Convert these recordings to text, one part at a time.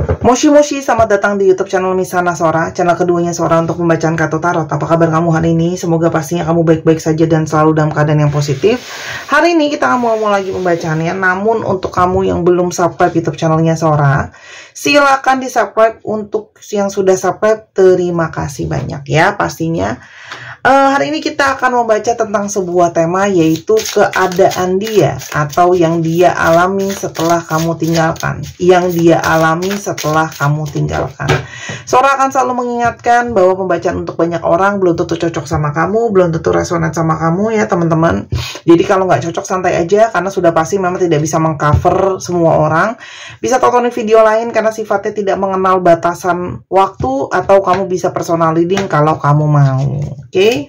Moshi Moshi, selamat datang di YouTube channel Misana Sora, channel keduanya Sora untuk pembacaan kartu tarot. Apa kabar kamu hari ini? Semoga pastinya kamu baik-baik saja dan selalu dalam keadaan yang positif. Hari ini kita mau lagi pembacaannya, namun untuk kamu yang belum subscribe YouTube channelnya Sora, silakan di subscribe. Untuk yang sudah subscribe, terima kasih banyak ya pastinya. Hari ini kita akan membaca tentang sebuah tema, yaitu keadaan dia atau yang dia alami setelah kamu tinggalkan. Yang dia alami setelah kamu tinggalkan. Sora akan selalu mengingatkan bahwa pembacaan untuk banyak orang belum tentu cocok sama kamu, belum tentu resonan sama kamu ya teman-teman. Jadi kalau nggak cocok santai aja, karena sudah pasti memang tidak bisa mengcover semua orang. Bisa tontonin video lain karena sifatnya tidak mengenal batasan waktu, atau kamu bisa personal reading kalau kamu mau. Oke,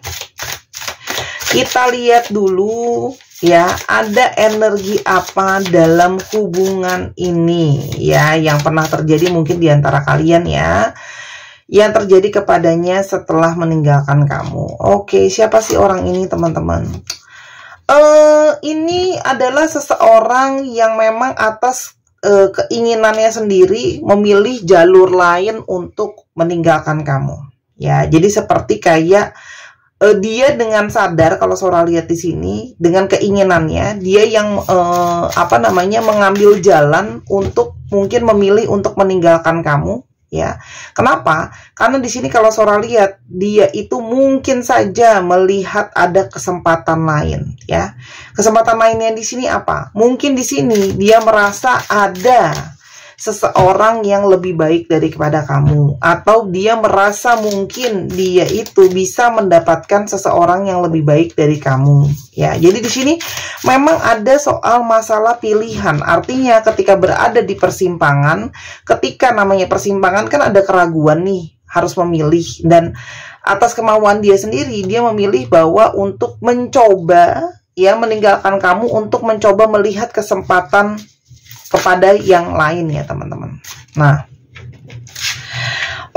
kita lihat dulu ya, ada energi apa dalam hubungan ini ya, yang pernah terjadi mungkin di antara kalian ya, yang terjadi kepadanya setelah meninggalkan kamu. Oke, siapa sih orang ini teman-teman? Ini adalah seseorang yang memang atas keinginannya sendiri memilih jalur lain untuk meninggalkan kamu. Ya, jadi seperti kayak dia dengan sadar, kalau Sora lihat di sini, dengan keinginannya dia yang mengambil jalan untuk mungkin memilih untuk meninggalkan kamu. Ya, kenapa? Karena di sini kalau Sora lihat, dia itu mungkin saja melihat ada kesempatan lain. Ya, kesempatan lainnya di sini apa? Mungkin di sini dia merasa ada seseorang yang lebih baik daripada kamu, atau dia merasa mungkin dia itu bisa mendapatkan seseorang yang lebih baik dari kamu. Ya, jadi di sini memang ada soal masalah pilihan. Artinya ketika berada di persimpangan, ketika namanya persimpangan kan ada keraguan nih, harus memilih, dan atas kemauan dia sendiri dia memilih bahwa untuk mencoba ya meninggalkan kamu, untuk mencoba melihat kesempatan kepada yang lain ya teman-teman. Nah,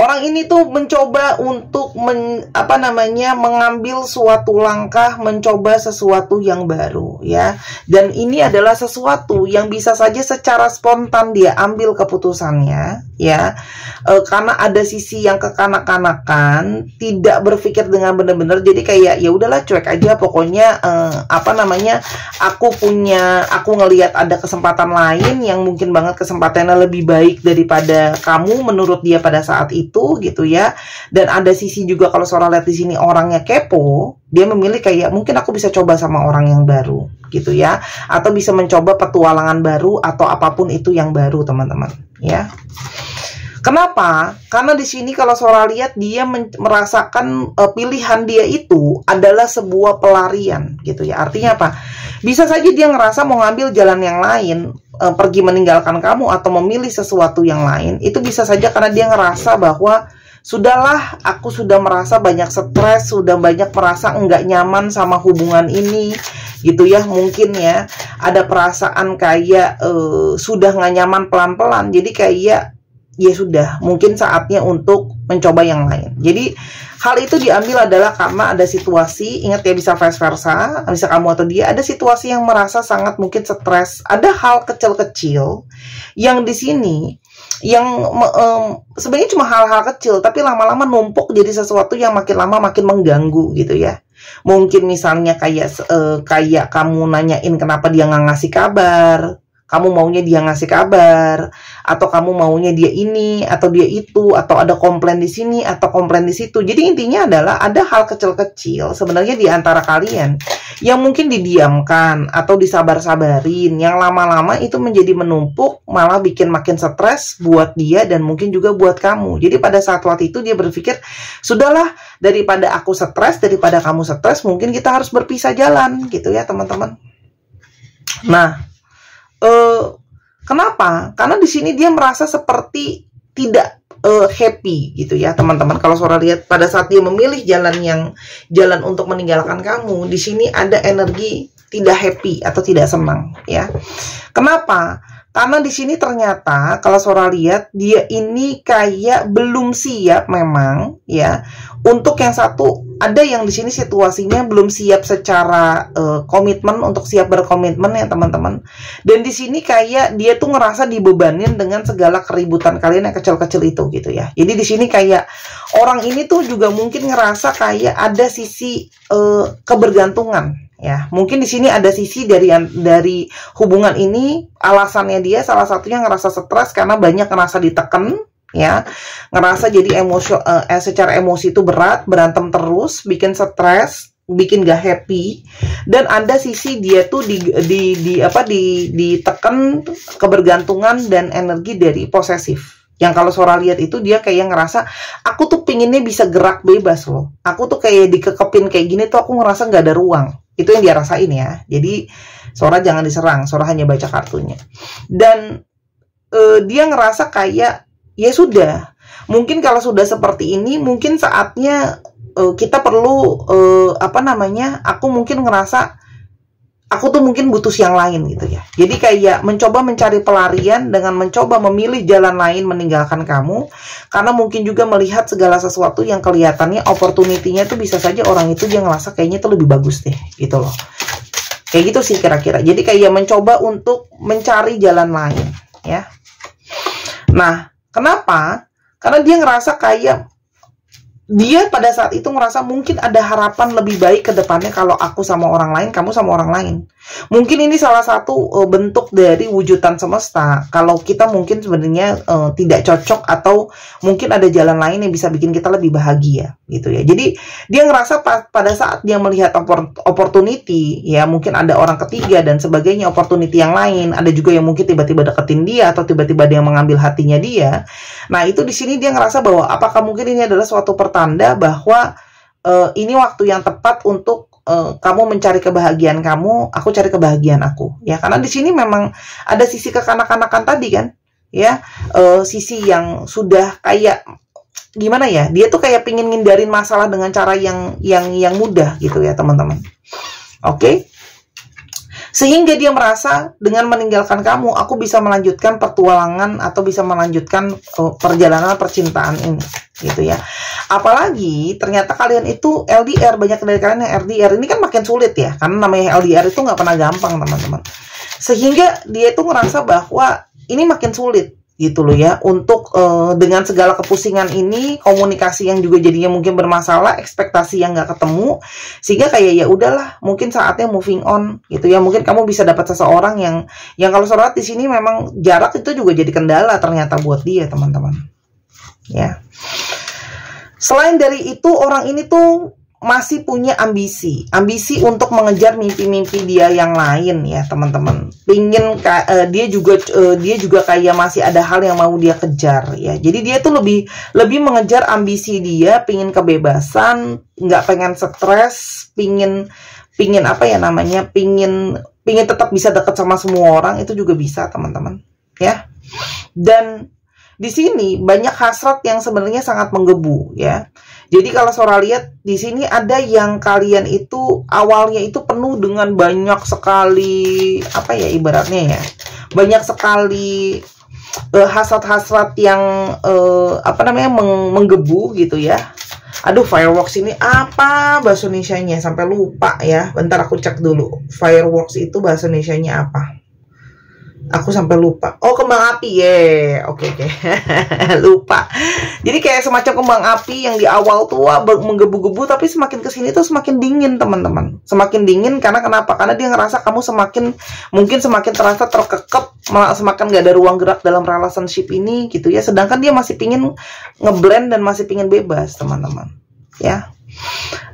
orang ini tuh mencoba untuk mengambil suatu langkah, mencoba sesuatu yang baru ya. Dan ini adalah sesuatu yang bisa saja secara spontan dia ambil keputusannya ya. Karena ada sisi yang kekanak-kanakan, tidak berpikir dengan benar-benar. Jadi kayak ya udahlah, cuek aja pokoknya. Aku ngelihat ada kesempatan lain yang mungkin banget kesempatannya lebih baik daripada kamu menurut dia pada saat itu gitu ya. Dan ada sisi juga kalau Sora lihat di sini orangnya kepo, dia memilih kayak mungkin aku bisa coba sama orang yang baru gitu ya, atau bisa mencoba petualangan baru atau apapun itu yang baru teman-teman ya. Kenapa? Karena di sini kalau Sora lihat dia merasakan pilihan dia itu adalah sebuah pelarian gitu ya. Artinya apa? Bisa saja dia ngerasa mau ngambil jalan yang lain, pergi meninggalkan kamu atau memilih sesuatu yang lain. Itu bisa saja karena dia ngerasa bahwa sudahlah, aku sudah merasa banyak stres, sudah banyak merasa enggak nyaman sama hubungan ini gitu ya. Mungkin ya ada perasaan kayak sudah nggak nyaman pelan-pelan. Jadi kayak ya sudah, mungkin saatnya untuk mencoba yang lain. Jadi hal itu diambil adalah karena ada situasi, ingat ya, bisa vice versa, bisa kamu atau dia, ada situasi yang merasa sangat mungkin stres. Ada hal kecil-kecil yang di sini yang sebenarnya cuma hal-hal kecil, tapi lama-lama numpuk jadi sesuatu yang makin lama makin mengganggu gitu ya. Mungkin misalnya kayak kamu nanyain kenapa dia nggak ngasih kabar, kamu maunya dia ngasih kabar, atau kamu maunya dia ini atau dia itu, atau ada komplain di sini atau komplain di situ. Jadi intinya adalah ada hal kecil-kecil sebenarnya di antara kalian yang mungkin didiamkan atau disabar-sabarin, yang lama-lama itu menjadi menumpuk, malah bikin makin stres buat dia dan mungkin juga buat kamu. Jadi pada saat waktu itu dia berpikir, sudahlah, daripada aku stres, daripada kamu stres, mungkin kita harus berpisah jalan gitu ya teman-teman. Nah, kenapa? Karena di sini dia merasa seperti tidak happy gitu ya teman-teman. Kalau Sora lihat pada saat dia memilih jalan untuk meninggalkan kamu, di sini ada energi tidak happy atau tidak senang ya. Kenapa? Karena di sini ternyata kalau Sora lihat dia ini kayak belum siap memang ya Untuk yang satu, ada yang di sini situasinya belum siap secara komitmen, untuk siap berkomitmen ya teman-teman. Dan di sini kayak dia tuh ngerasa dibebanin dengan segala keributan kalian yang kecil-kecil itu gitu ya. Jadi di sini kayak orang ini tuh juga mungkin ngerasa kayak ada sisi kebergantungan ya. Mungkin di sini ada sisi dari hubungan ini, alasannya dia salah satunya ngerasa stres karena banyak ngerasa ditekan ya, ngerasa jadi secara emosi itu berat, berantem terus, bikin stres, bikin gak happy. Dan ada sisi dia tuh ditekan kebergantungan dan energi dari posesif. Yang kalau Sora lihat itu dia kayak ngerasa, aku tuh pinginnya bisa gerak bebas loh, aku tuh kayak dikekepin kayak gini tuh aku ngerasa nggak ada ruang. Itu yang dia rasain ya. Jadi Sora jangan diserang, Sora hanya baca kartunya. Dan dia ngerasa kayak ya sudah, mungkin kalau sudah seperti ini, mungkin saatnya kita perlu aku mungkin ngerasa aku tuh mungkin butuh yang lain gitu ya. Jadi kayak mencoba mencari pelarian dengan mencoba memilih jalan lain meninggalkan kamu, karena mungkin juga melihat segala sesuatu yang kelihatannya opportunity-nya tuh bisa saja orang itu dia ngerasa kayaknya itu lebih bagus deh gitu loh. Kayak gitu sih kira-kira. Jadi kayak mencoba untuk mencari jalan lain ya. Nah, kenapa? Karena dia ngerasa kayak dia pada saat itu ngerasa mungkin ada harapan lebih baik ke depannya kalau aku sama orang lain, kamu sama orang lain. Mungkin ini salah satu bentuk dari wujudan semesta. Kalau kita mungkin sebenarnya tidak cocok, atau mungkin ada jalan lain yang bisa bikin kita lebih bahagia gitu ya. Jadi dia ngerasa pada saat dia melihat opportunity ya, mungkin ada orang ketiga dan sebagainya, opportunity yang lain, ada juga yang mungkin tiba-tiba deketin dia atau tiba-tiba dia mengambil hatinya dia. Nah, itu di sini dia ngerasa bahwa apakah mungkin ini adalah suatu pertanda bahwa ini waktu yang tepat untuk kamu mencari kebahagiaan kamu, aku cari kebahagiaan aku ya. Karena di sini memang ada sisi kekanak-kanakan tadi kan ya, sisi yang sudah kayak gimana ya, dia tuh kayak pingin ngindarin masalah dengan cara yang mudah gitu ya teman-teman. Oke. Sehingga dia merasa dengan meninggalkan kamu, aku bisa melanjutkan petualangan atau bisa melanjutkan perjalanan percintaan ini, gitu ya. Apalagi ternyata kalian itu LDR, banyak dari kalian yang LDR. Ini kan makin sulit ya, karena namanya LDR itu nggak pernah gampang teman-teman. Sehingga dia itu ngerasa bahwa ini makin sulit gitu loh ya, untuk dengan segala kepusingan ini, komunikasi yang juga jadinya mungkin bermasalah, ekspektasi yang nggak ketemu, sehingga kayak ya udahlah, mungkin saatnya moving on gitu ya. Mungkin kamu bisa dapat seseorang yang kalau Sora di sini memang jarak itu juga jadi kendala ternyata buat dia teman-teman ya. Selain dari itu, orang ini tuh masih punya ambisi untuk mengejar mimpi-mimpi dia yang lain ya teman-teman. Pingin dia juga kayak masih ada hal yang mau dia kejar ya. Jadi dia tuh lebih mengejar ambisi dia, pingin kebebasan, nggak pengen stres, pingin apa ya namanya, pingin tetap bisa dekat sama semua orang, itu juga bisa teman-teman ya. Dan di sini banyak hasrat yang sebenarnya sangat menggebu ya. Jadi kalau Sora lihat di sini ada yang kalian itu awalnya itu penuh dengan banyak sekali apa ya ibaratnya ya, banyak sekali hasrat-hasrat yang menggebu gitu ya. Aduh, fireworks ini apa bahasa Indonesianya, sampai lupa ya. Bentar aku cek dulu. Fireworks itu bahasa Indonesianya apa? Aku sampai lupa. Oh, kembang api ya. Oke. Lupa. Jadi kayak semacam kembang api yang di awal tuh menggebu-gebu, tapi semakin kesini tuh semakin dingin teman-teman. Semakin dingin karena kenapa? Karena dia ngerasa kamu mungkin semakin terasa terkekep, semakin gak ada ruang gerak dalam relationship ini gitu ya. Sedangkan dia masih pingin ngeblend dan masih pingin bebas teman-teman ya.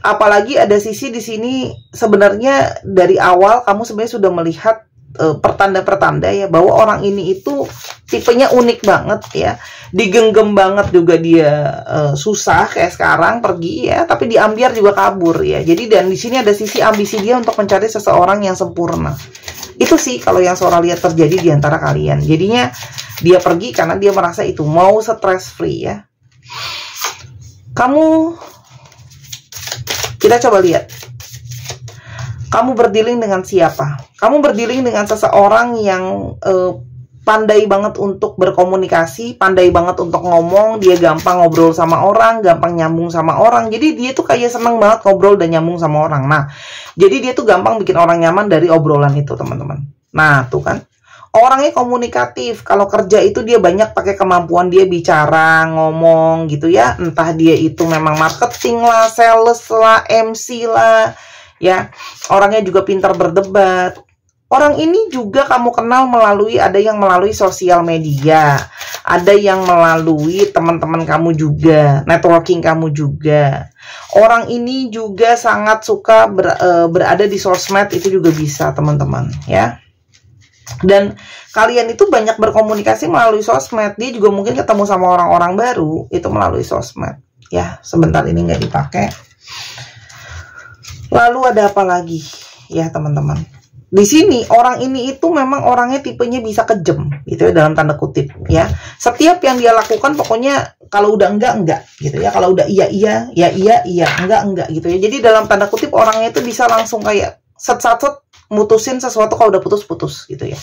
Apalagi ada sisi di sini sebenarnya dari awal kamu sebenarnya sudah melihat pertanda-pertanda ya, bahwa orang ini itu tipenya unik banget ya, digenggam banget juga dia, susah kayak sekarang pergi ya, tapi diambiar juga kabur ya. Jadi dan di sini ada sisi ambisi dia untuk mencari seseorang yang sempurna. Itu sih kalau yang Sora lihat terjadi di antara kalian. Jadinya dia pergi karena dia merasa itu mau stress free ya. Kita coba lihat. Kamu berdealing dengan siapa? Kamu berdealing dengan seseorang yang pandai banget untuk berkomunikasi, pandai banget untuk ngomong, dia gampang ngobrol sama orang, gampang nyambung sama orang. Jadi dia tuh kayak seneng banget ngobrol dan nyambung sama orang. Nah, jadi dia tuh gampang bikin orang nyaman dari obrolan itu, teman-teman. Nah, tuh kan. Orangnya komunikatif. Kalau kerja itu dia banyak pakai kemampuan dia bicara, ngomong gitu ya. Entah dia itu memang marketing lah, sales lah, MC lah, ya. Orangnya juga pintar berdebat. Orang ini juga kamu kenal melalui, ada yang melalui sosial media, ada yang melalui teman-teman kamu juga, networking kamu juga. Orang ini juga sangat suka berada di sosmed, itu juga bisa, teman-teman, ya. Dan kalian itu banyak berkomunikasi melalui sosmed. Dia juga mungkin ketemu sama orang-orang baru itu melalui sosmed. Ya, sebentar ini nggak dipakai. Lalu ada apa lagi ya, teman-teman? Di sini orang ini itu memang orangnya tipenya bisa kejam gitu ya, dalam tanda kutip ya. Setiap yang dia lakukan pokoknya kalau udah enggak gitu ya. Kalau udah iya enggak gitu ya. Jadi dalam tanda kutip orangnya itu bisa langsung kayak set mutusin sesuatu kalau udah putus gitu ya.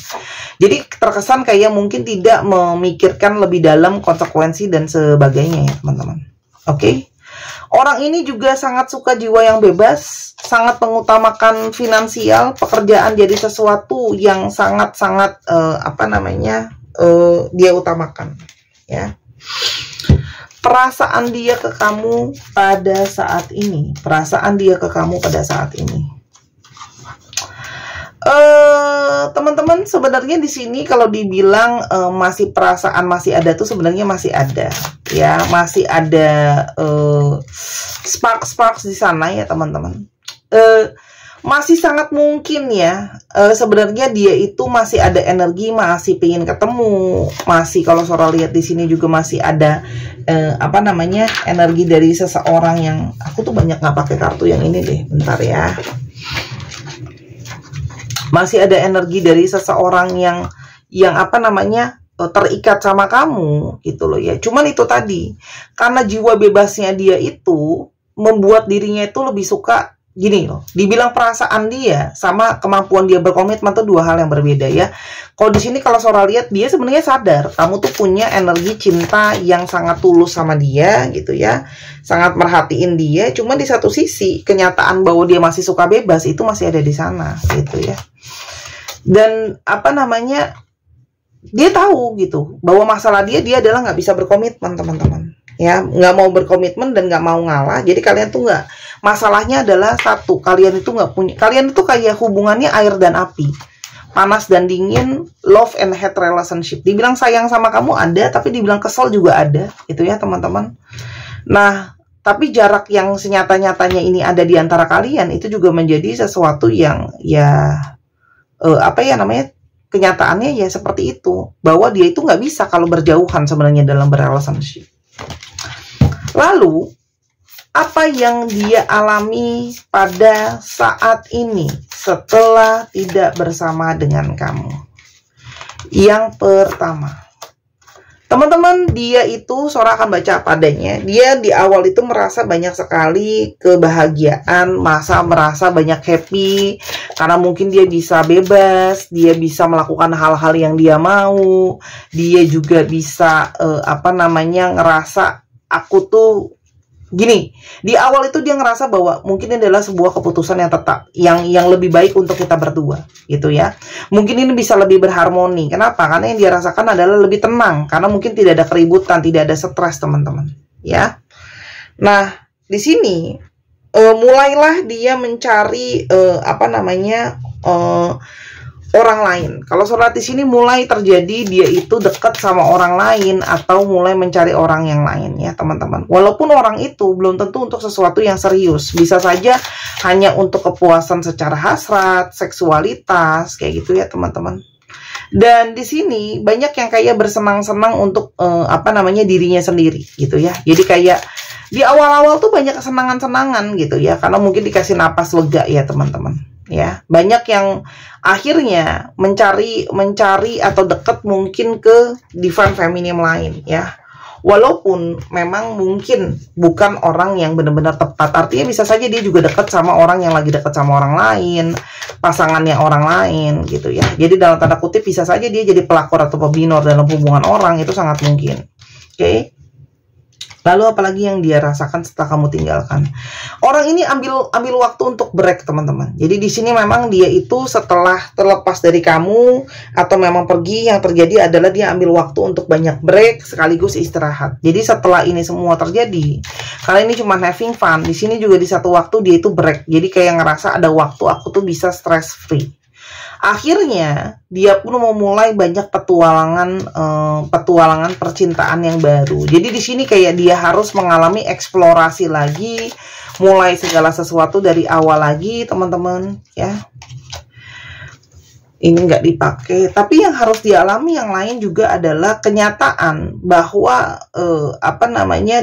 Jadi terkesan kayak mungkin tidak memikirkan lebih dalam konsekuensi dan sebagainya ya, teman-teman. Oke. Orang ini juga sangat suka jiwa yang bebas, sangat mengutamakan finansial, pekerjaan jadi sesuatu yang sangat-sangat dia utamakan ya. Perasaan dia ke kamu pada saat ini, teman-teman, sebenarnya di sini kalau dibilang masih perasaan masih ada tuh sebenarnya masih ada ya, masih ada sparks di sana ya, teman-teman. Masih sangat mungkin ya, sebenarnya dia itu masih ada energi, masih pengen ketemu, masih kalau Sora lihat di sini juga masih ada energi dari seseorang yang, aku tuh banyak nggak pakai kartu yang ini deh, bentar ya. Masih ada energi dari seseorang yang terikat sama kamu gitu loh ya. Cuman itu tadi, karena jiwa bebasnya dia itu membuat dirinya itu lebih suka gini loh. Dibilang perasaan dia sama kemampuan dia berkomitmen tuh dua hal yang berbeda ya. Kalau di sini kalau Sora lihat, dia sebenarnya sadar kamu tuh punya energi cinta yang sangat tulus sama dia gitu ya. Sangat merhatiin dia. Cuma di satu sisi kenyataan bahwa dia masih suka bebas itu masih ada di sana gitu ya. Dan dia tahu gitu bahwa masalah dia adalah nggak bisa berkomitmen, teman-teman ya, nggak mau berkomitmen dan nggak mau ngalah. Jadi kalian tuh nggak, masalahnya adalah satu, kalian itu nggak punya, kalian itu kayak hubungannya air dan api, panas dan dingin, love and hate relationship. Dibilang sayang sama kamu ada, tapi dibilang kesel juga ada gitu ya, teman-teman. Nah, tapi jarak yang senyata-nyatanya ini ada di antara kalian itu juga menjadi sesuatu yang ya kenyataannya ya seperti itu, bahwa dia itu nggak bisa kalau berjauhan sebenarnya dalam berrelationship. Lalu apa yang dia alami pada saat ini setelah tidak bersama dengan kamu? Yang pertama, teman-teman, dia itu, Sora akan baca apa adanya. Dia di awal itu merasa banyak sekali kebahagiaan, merasa banyak happy, karena mungkin dia bisa bebas, dia bisa melakukan hal-hal yang dia mau, dia juga bisa ngerasa aku tuh gini. Di awal itu dia ngerasa bahwa mungkin ini adalah sebuah keputusan yang tetap, yang lebih baik untuk kita berdua gitu ya. Mungkin ini bisa lebih berharmoni. Kenapa? Karena yang dia rasakan adalah lebih tenang, karena mungkin tidak ada keributan, tidak ada stres, teman-teman ya. Nah, di sini mulailah dia mencari orang lain. Kalau Sora di sini mulai terjadi dia itu dekat sama orang lain atau mulai mencari orang yang lain ya, teman-teman. Walaupun orang itu belum tentu untuk sesuatu yang serius, bisa saja hanya untuk kepuasan secara hasrat, seksualitas kayak gitu ya, teman-teman. Dan di sini banyak yang kayak bersenang-senang untuk dirinya sendiri gitu ya. Jadi kayak di awal-awal tuh banyak kesenangan-senangan gitu ya, karena mungkin dikasih napas lega ya, teman-teman. Ya, banyak yang akhirnya mencari atau dekat mungkin ke divine feminine lain ya. Walaupun memang mungkin bukan orang yang benar-benar tepat. Artinya bisa saja dia juga dekat sama orang yang lagi dekat sama orang lain, pasangannya orang lain gitu ya. Jadi dalam tanda kutip bisa saja dia jadi pelakor atau pebinor dalam hubungan orang, itu sangat mungkin. Oke. Lalu apalagi yang dia rasakan setelah kamu tinggalkan? Orang ini ambil waktu untuk break, teman-teman. Jadi di sini memang dia itu setelah terlepas dari kamu atau memang pergi, yang terjadi adalah dia ambil waktu untuk banyak break sekaligus istirahat. Jadi setelah ini semua terjadi, kali ini cuma having fun. Di sini juga di satu waktu dia itu break. Jadi kayak ngerasa ada waktu aku tuh bisa stress free. Akhirnya dia pun memulai banyak petualangan percintaan yang baru. Jadi di sini kayak dia harus mengalami eksplorasi lagi, mulai segala sesuatu dari awal lagi, teman-teman ya. Ini nggak dipakai, tapi yang harus dialami yang lain juga adalah kenyataan bahwa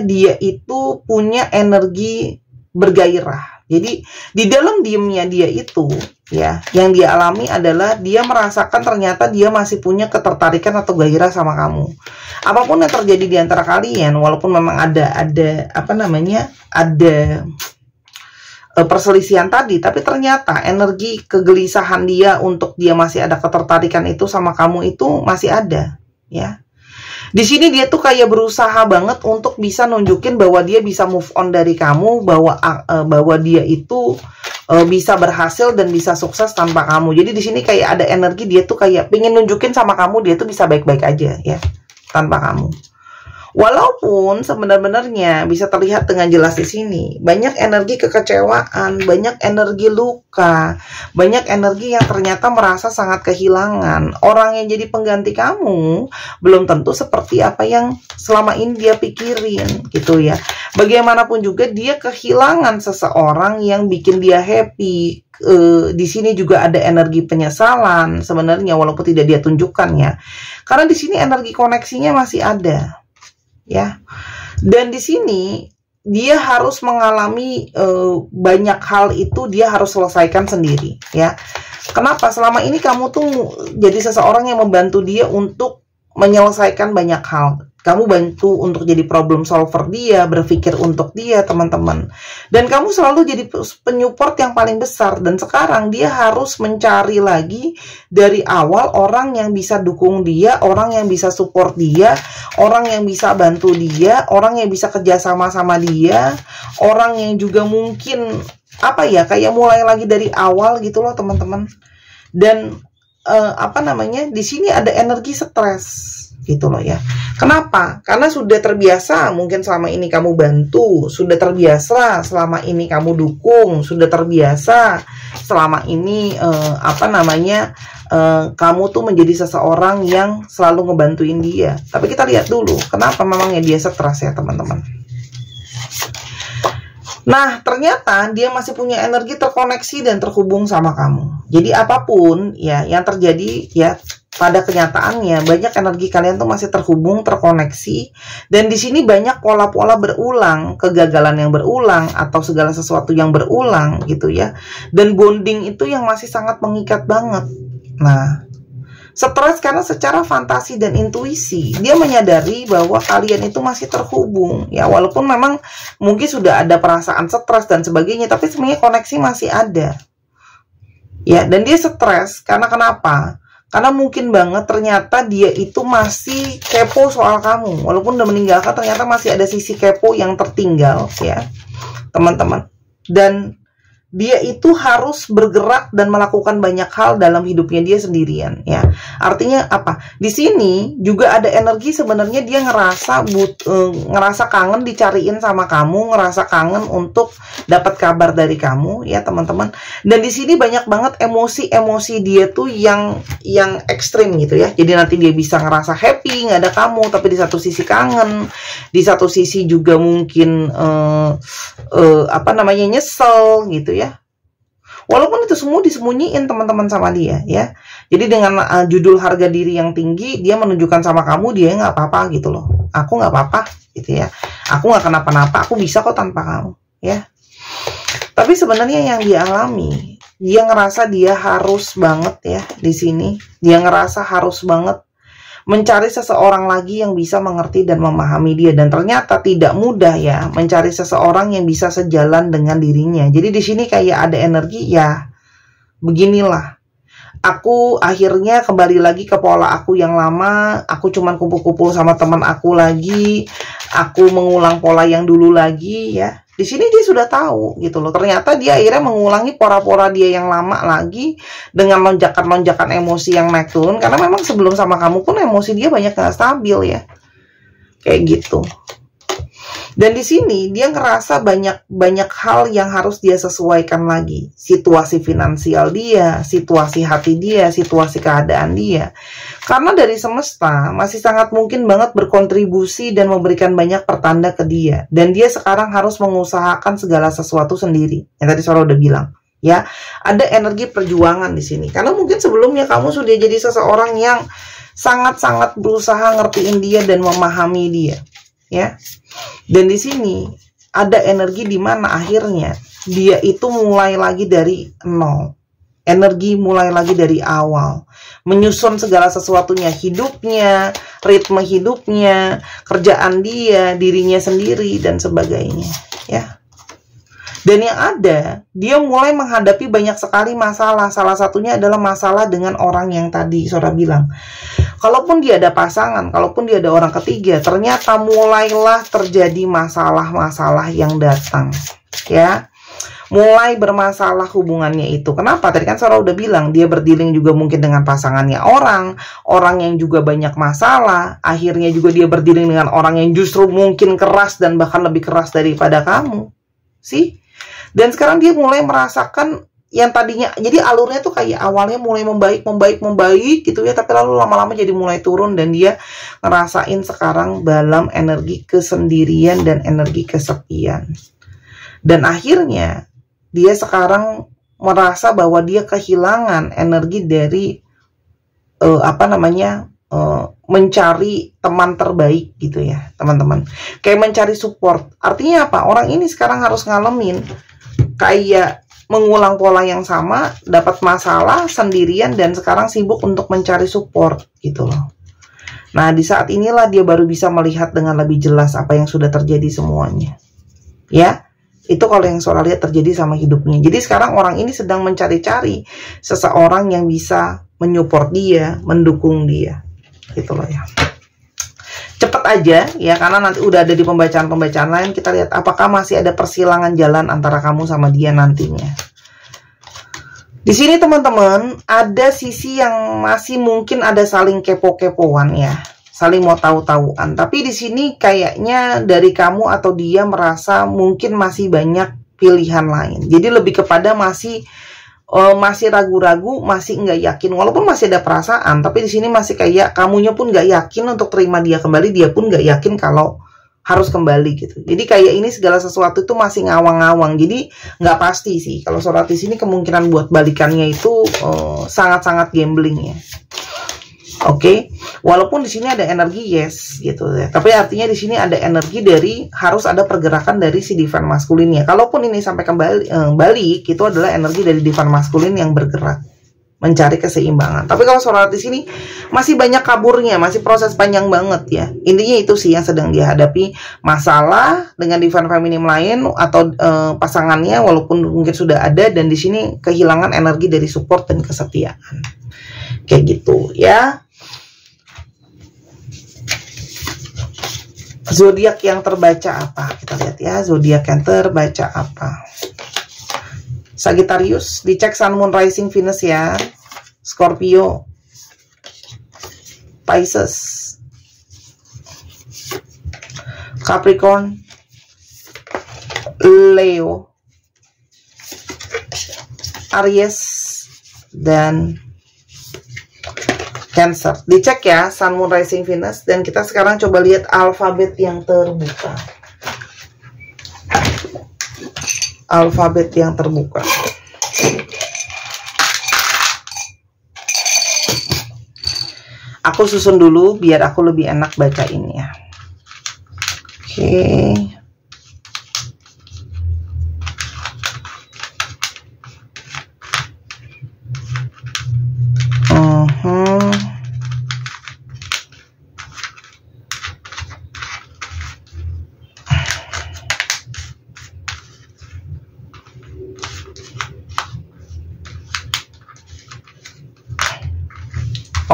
dia itu punya energi bergairah. Jadi di dalam diemnya dia itu ya, yang dia alami adalah dia merasakan ternyata dia masih punya ketertarikan atau gairah sama kamu. Apapun yang terjadi di antara kalian, walaupun memang ada perselisihan tadi, tapi ternyata energi kegelisahan dia untuk dia masih ada ketertarikan itu sama kamu itu masih ada ya. Di sini dia tuh kayak berusaha banget untuk bisa nunjukin bahwa dia bisa move on dari kamu, bahwa dia itu bisa berhasil dan bisa sukses tanpa kamu. Jadi di sini kayak ada energi dia tuh kayak pengen nunjukin sama kamu dia tuh bisa baik-baik aja ya tanpa kamu. Walaupun sebenarnya bisa terlihat dengan jelas di sini banyak energi kekecewaan, banyak energi luka, banyak energi yang ternyata merasa sangat kehilangan. Orang yang jadi pengganti kamu belum tentu seperti apa yang selama ini dia pikirin gitu ya. Bagaimanapun juga dia kehilangan seseorang yang bikin dia happy. Di sini juga ada energi penyesalan sebenarnya walaupun tidak dia tunjukkan ya. Karena di sini energi koneksinya masih ada. Ya, dan di sini dia harus mengalami banyak hal itu dia harus selesaikan sendiri ya. Kenapa? Selama ini kamu tuh jadi seseorang yang membantu dia untuk menyelesaikan banyak hal. Kamu bantu untuk jadi problem solver dia, berpikir untuk dia, teman-teman. Dan kamu selalu jadi penyupport yang paling besar. Dan sekarang dia harus mencari lagi dari awal orang yang bisa dukung dia, orang yang bisa support dia, orang yang bisa bantu dia, orang yang bisa kerjasama sama dia, orang yang juga mungkin kayak mulai lagi dari awal gitu loh, teman-teman. Dan di sini ada energi stres gitu loh ya. Kenapa? Karena sudah terbiasa mungkin selama ini kamu bantu, sudah terbiasa selama ini kamu dukung, sudah terbiasa selama ini kamu tuh menjadi seseorang yang selalu ngebantuin dia. Tapi kita lihat dulu kenapa memangnya dia stres ya, teman-teman. Nah, ternyata dia masih punya energi terkoneksi dan terhubung sama kamu. Jadi apapun ya yang terjadi ya, pada kenyataannya banyak energi kalian tuh masih terhubung, terkoneksi, dan di sini banyak pola-pola berulang, kegagalan yang berulang atau segala sesuatu yang berulang gitu ya. Dan bonding itu yang masih sangat mengikat banget. Nah, stres karena secara fantasi dan intuisi dia menyadari bahwa kalian itu masih terhubung ya, walaupun memang mungkin sudah ada perasaan stres dan sebagainya, tapi sebenarnya koneksi masih ada ya. Dan dia stres karena kenapa? Karena mungkin banget ternyata dia itu masih kepo soal kamu. Walaupun udah meninggalkan, ternyata masih ada sisi kepo yang tertinggal ya, teman-teman. Dan dia itu harus bergerak dan melakukan banyak hal dalam hidupnya dia sendirian ya. Artinya apa? Di sini juga ada energi sebenarnya dia ngerasa kangen dicariin sama kamu, ngerasa kangen untuk dapat kabar dari kamu ya, teman-teman. Dan di sini banyak banget emosi-emosi dia tuh yang ekstrim gitu ya. Jadi nanti dia bisa ngerasa happy nggak ada kamu, tapi di satu sisi kangen, di satu sisi juga mungkin nyesel gitu ya. Walaupun itu semua disembunyiin, teman-teman, sama dia ya. Jadi dengan judul harga diri yang tinggi, dia menunjukkan sama kamu dia nggak apa-apa gitu loh. Aku nggak apa-apa gitu ya. Aku nggak kenapa-napa, aku bisa kok tanpa kamu ya. Tapi sebenarnya yang dia alami, dia ngerasa dia harus banget ya di sini. Dia ngerasa harus banget mencari seseorang lagi yang bisa mengerti dan memahami dia, dan ternyata tidak mudah ya mencari seseorang yang bisa sejalan dengan dirinya. Jadi di sini kayak ada energi ya beginilah. Aku akhirnya kembali lagi ke pola aku yang lama. Aku cuman kumpul-kumpul sama teman aku lagi. Aku mengulang pola yang dulu lagi ya. Di sini dia sudah tahu gitu loh. Ternyata dia akhirnya mengulangi pola-pola dia yang lama lagi dengan lonjakan-lonjakan emosi yang naik turun. Karena memang sebelum sama kamu pun emosi dia banyak gak stabil ya. Kayak gitu. Dan di sini dia ngerasa banyak hal yang harus dia sesuaikan lagi. Situasi finansial dia, situasi hati dia, situasi keadaan dia. Karena dari semesta masih sangat mungkin banget berkontribusi dan memberikan banyak pertanda ke dia. Dan dia sekarang harus mengusahakan segala sesuatu sendiri. Yang tadi Sora udah bilang. Ya, ada energi perjuangan di sini. Karena mungkin sebelumnya kamu sudah jadi seseorang yang sangat-sangat berusaha ngertiin dia dan memahami dia. Ya. Dan di sini ada energi di mana akhirnya dia itu mulai lagi dari nol. Energi mulai lagi dari awal. Menyusun segala sesuatunya, hidupnya, ritme hidupnya, kerjaan dia, dirinya sendiri dan sebagainya, ya. Dan yang ada, dia mulai menghadapi banyak sekali masalah. Salah satunya adalah masalah dengan orang yang tadi Sora bilang. Kalaupun dia ada pasangan, kalaupun dia ada orang ketiga, ternyata mulailah terjadi masalah-masalah yang datang. Ya, mulai bermasalah hubungannya itu. Kenapa? Tadi kan Sora udah bilang, dia berdealing juga mungkin dengan pasangannya orang yang juga banyak masalah. Akhirnya juga dia berdealing dengan orang yang justru mungkin keras dan bahkan lebih keras daripada kamu. Sih? Dan sekarang dia mulai merasakan yang tadinya, jadi alurnya tuh kayak awalnya mulai membaik gitu ya, tapi lalu lama-lama jadi mulai turun dan dia ngerasain sekarang dalam energi kesendirian dan energi kesepian. Dan akhirnya dia sekarang merasa bahwa dia kehilangan energi dari mencari teman terbaik gitu ya, teman-teman. Kayak mencari support. Artinya apa? Orang ini sekarang harus ngalamin kayak mengulang pola yang sama, dapat masalah sendirian dan sekarang sibuk untuk mencari support gitu loh. Nah, di saat inilah dia baru bisa melihat dengan lebih jelas apa yang sudah terjadi semuanya. Ya, itu kalau yang Sora lihat terjadi sama hidupnya. Jadi sekarang orang ini sedang mencari-cari seseorang yang bisa menyupport dia, mendukung dia. Gitu loh ya. Cepet aja ya, karena nanti udah ada di pembacaan-pembacaan lain. Kita lihat apakah masih ada persilangan jalan antara kamu sama dia nantinya. Di sini teman-teman ada sisi yang masih mungkin ada saling kepo-kepoan ya, saling mau tahu-tahuan. Tapi di sini kayaknya dari kamu atau dia merasa mungkin masih banyak pilihan lain. Jadi lebih kepada masih ragu-ragu, masih nggak yakin. Walaupun masih ada perasaan, tapi di sini masih kayak kamunya pun nggak yakin untuk terima dia kembali, dia pun nggak yakin kalau harus kembali gitu. Jadi kayak ini segala sesuatu itu masih ngawang-ngawang. Jadi nggak pasti sih. Kalau Sora di sini kemungkinan buat balikannya itu sangat-sangat gambling ya. Oke, walaupun di sini ada energi yes gitu ya, tapi artinya di sini ada energi dari harus ada pergerakan dari si divine maskulinnya. Kalaupun ini sampai kembali balik, itu adalah energi dari divine maskulin yang bergerak mencari keseimbangan. Tapi kalau Sora di sini masih banyak kaburnya, masih proses panjang banget ya. Intinya itu sih yang sedang dihadapi, masalah dengan divine feminim lain atau pasangannya, walaupun mungkin sudah ada, dan di sini kehilangan energi dari support dan kesetiaan. Kayak gitu ya. Zodiak yang terbaca apa? Kita lihat ya, zodiak yang terbaca apa. Sagittarius, dicek Sun, Moon, Rising, Venus ya. Scorpio, Pisces, Capricorn, Leo, Aries, dan Cancer. Dicek ya Sun, Moon, Rising, Venus. Dan kita sekarang coba lihat alfabet yang terbuka. Alfabet yang terbuka. Aku susun dulu biar aku lebih enak bacainnya. Oke.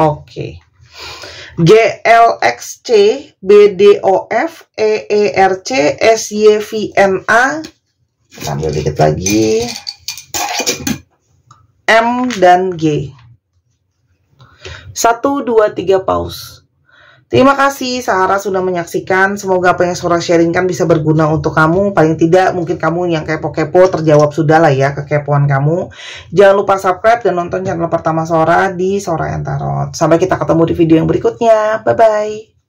Oke. GLXC BDOF EERC SYVNA. Kita ambil dikit lagi. M dan G. 1, 2, 3 pause. Terima kasih Sahara sudah menyaksikan. Semoga apa yang Sora sharingkan bisa berguna untuk kamu. Paling tidak mungkin kamu yang kepo-kepo terjawab sudah lah ya kekepoan kamu. Jangan lupa subscribe dan nonton channel pertama Sora di Sora and Tarot. Sampai kita ketemu di video yang berikutnya. Bye-bye.